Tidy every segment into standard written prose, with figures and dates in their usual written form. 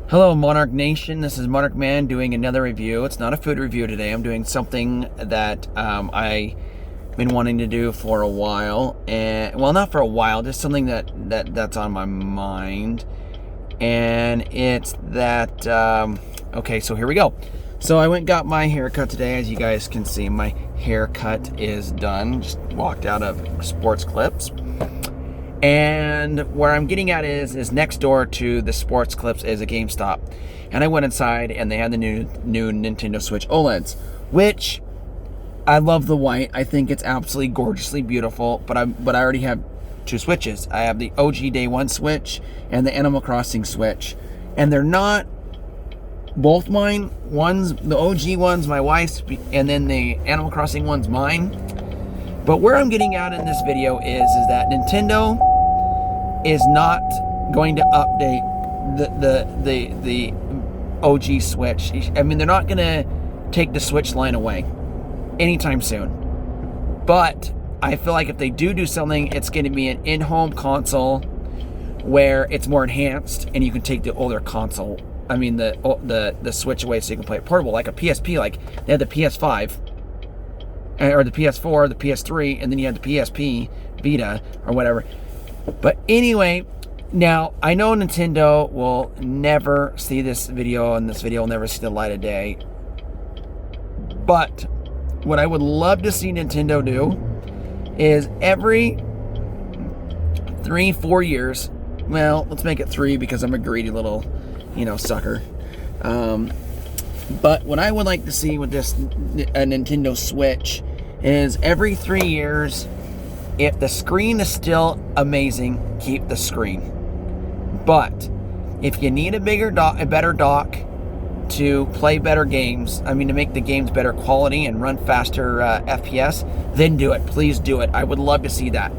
Hello, Monarch Nation. This is Monarch Mann doing another review. It's not a food review today. I'm doing something that I've been wanting to do for a while, and well, not for a while, just something that's on my mind. And it's that. Okay, so here we go. So I went and got my haircut today. As you guys can see, my haircut is done. Just walked out of Sports Clips. And where I'm getting at is next door to the Sports Clips is a GameStop. And I went inside and they had the new Nintendo Switch OLEDs, which I love the white. I think it's absolutely gorgeously beautiful, but I already have two Switches. I have the OG Day 1 Switch and the Animal Crossing Switch. And they're not both mine. One's the OG one's my wife's, and then the Animal Crossing one's mine. But where I'm getting at in this video is that Nintendo is not going to update the OG Switch. I mean, they're not going to take the Switch line away anytime soon. But I feel like if they do something, it's going to be an in-home console where it's more enhanced, and you can take the older console. I mean, the Switch away, so you can play it portable, like a PSP. Like they had the PS5. Or the PS4, the PS3, and then you had the PSP Vita or whatever. But anyway, now I know Nintendo will never see this video, and this video will never see the light of day. But what I would love to see Nintendo do is every 3-4 years, well, let's make it 3 because I'm a greedy little, sucker. But what I would like to see with this Nintendo Switch is every 3 years, if the screen is still amazing, keep the screen. But if you need a better dock to play better games, to make the games better quality and run faster FPS, then do it. Please do it. I would love to see that.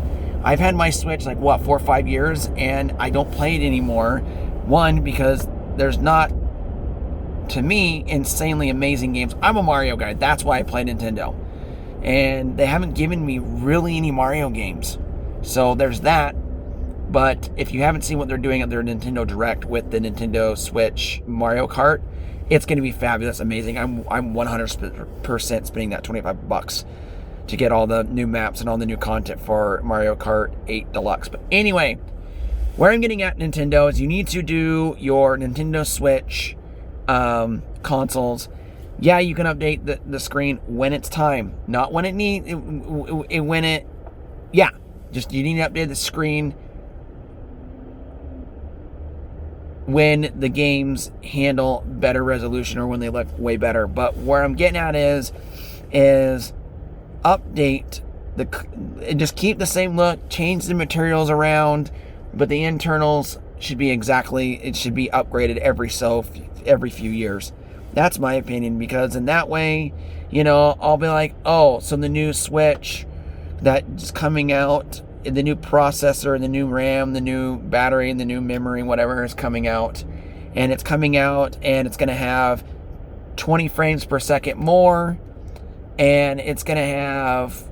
I've had my Switch 4 or 5 years, and I don't play it anymore. One, because there's not, to me, insanely amazing games. I'm a Mario guy. That's why I play Nintendo. And they haven't given me really any Mario games. So there's that. But if you haven't seen what they're doing at their Nintendo Direct with the Nintendo Switch Mario Kart, it's going to be fabulous, amazing. I'm 100% spending that $25 to get all the new maps and all the new content for Mario Kart 8 Deluxe. But anyway, where I'm getting at Nintendo is you need to do your Nintendo Switch consoles. Yeah, you can update the screen when it's time, not when it needs. You need to update the screen when the games handle better resolution or when they look way better. But where I'm getting at is update just keep the same look, change the materials around, but the internals should be upgraded every few years. That's my opinion, because in that way, I'll be like, oh, so the new Switch that's coming out, the new processor, the new RAM, the new battery, and the new memory, whatever is coming out, and it's going to have 20 frames per second more, and it's going to have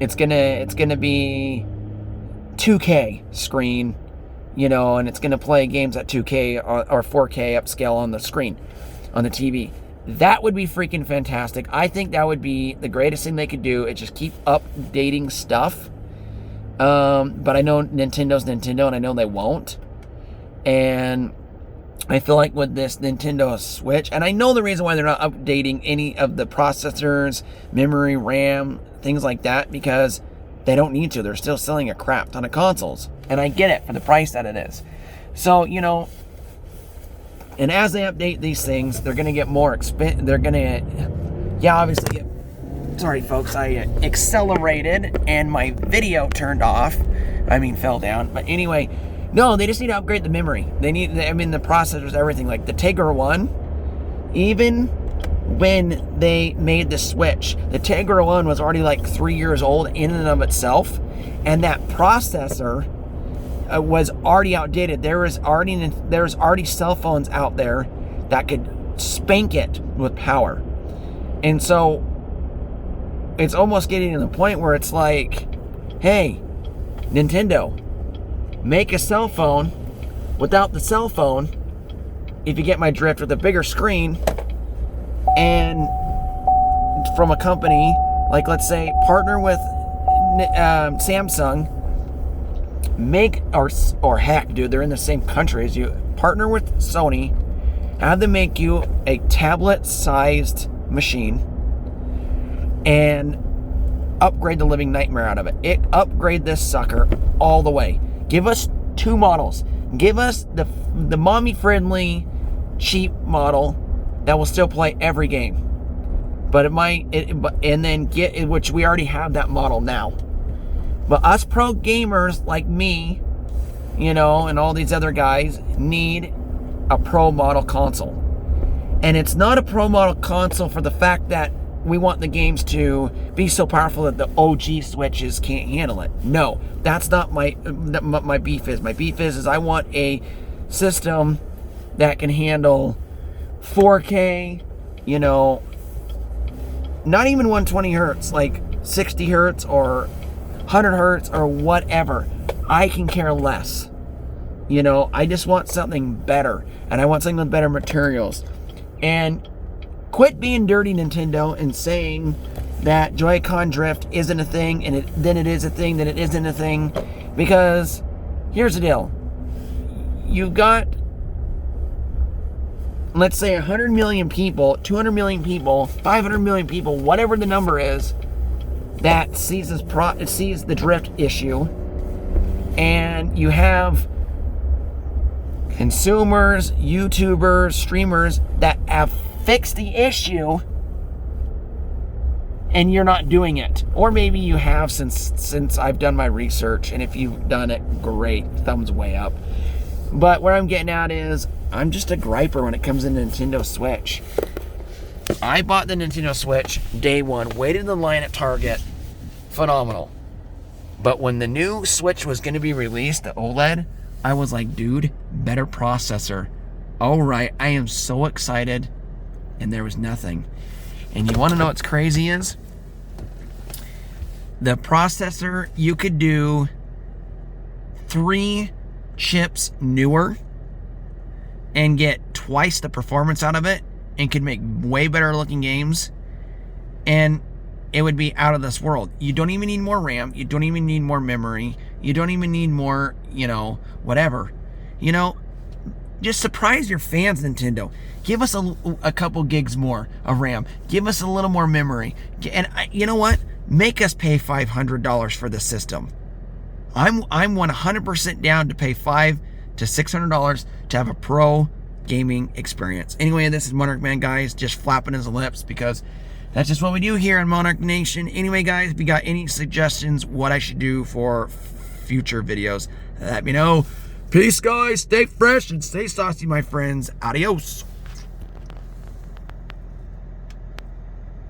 it's gonna be 2K screen, and it's gonna play games at 2K or 4K upscale on the screen, on the TV. That would be freaking fantastic. I think that would be the greatest thing they could do. Is just keep updating stuff. But I know Nintendo's Nintendo, and I know they won't. And I feel like with this Nintendo Switch, and I know the reason why they're not updating any of the processors, memory, RAM, things like that, because they don't need to. They're still selling a crap ton of consoles. And I get it for the price that it is. So, and as they update these things, they're going to get more expensive. They're going to, obviously, sorry folks, I accelerated and my video turned off. Fell down. But anyway, no, they just need to upgrade the memory. They need, the processors, everything. Like the Tegra 1, even when they made the Switch, the Tegra 1 was already 3 years old in and of itself, and that processor was already outdated. There's already cell phones out there that could spank it with power, and so it's almost getting to the point where it's like, hey, Nintendo, make a cell phone without the cell phone, if you get my drift, with a bigger screen, and from a company, like let's say partner with Samsung, make, or heck dude, they're in the same country as you, partner with Sony, have them make you a tablet sized machine and upgrade the living nightmare out of it. Upgrade this sucker all the way. Give us 2 models. Give us the mommy friendly cheap model that will still play every game. But and then get, which we already have that model now. But us pro gamers like me, and all these other guys need a pro model console. And it's not a pro model console for the fact that we want the games to be so powerful that the OG Switches can't handle it. No, that's not my beef is. My beef is I want a system that can handle 4K, not even 120 hertz, like 60 hertz or 100 hertz or whatever. I can care less. I just want something better, and I want something with better materials. And quit being dirty, Nintendo, and saying that Joy-Con drift isn't a thing, and then it is a thing, then it isn't a thing. Because here's the deal. You've got, let's say, 100 million people, 200 million people, 500 million people, whatever the number is, that sees the drift issue. And you have consumers, YouTubers, streamers that have fixed the issue, and you're not doing it. Or maybe you have since I've done my research, and if you've done it, great, thumbs way up. But where I'm getting at is, I'm just a griper when it comes to Nintendo Switch. I bought the Nintendo Switch day one, waited in the line at Target, phenomenal. But when the new Switch was going to be released, the OLED, I was like, dude, better processor. All right, I am so excited. And there was nothing. And you want to know what's crazy is? The processor, you could do 3 chips newer and get twice the performance out of it, and could make way better looking games, and it would be out of this world. You don't even need more RAM. You don't even need more memory. You don't even need more, whatever. Just surprise your fans, Nintendo. Give us a couple gigs more of RAM. Give us a little more memory. And you know what? Make us pay $500 for the system. I'm 100% down to pay $500 to $600 to have a pro gaming experience. Anyway, this is Monarch Man, guys, just flapping his lips because that's just what we do here in Monarch Nation. Anyway, guys, if you got any suggestions what I should do for future videos, let me know. Peace, guys. Stay fresh and stay saucy, my friends. Adios.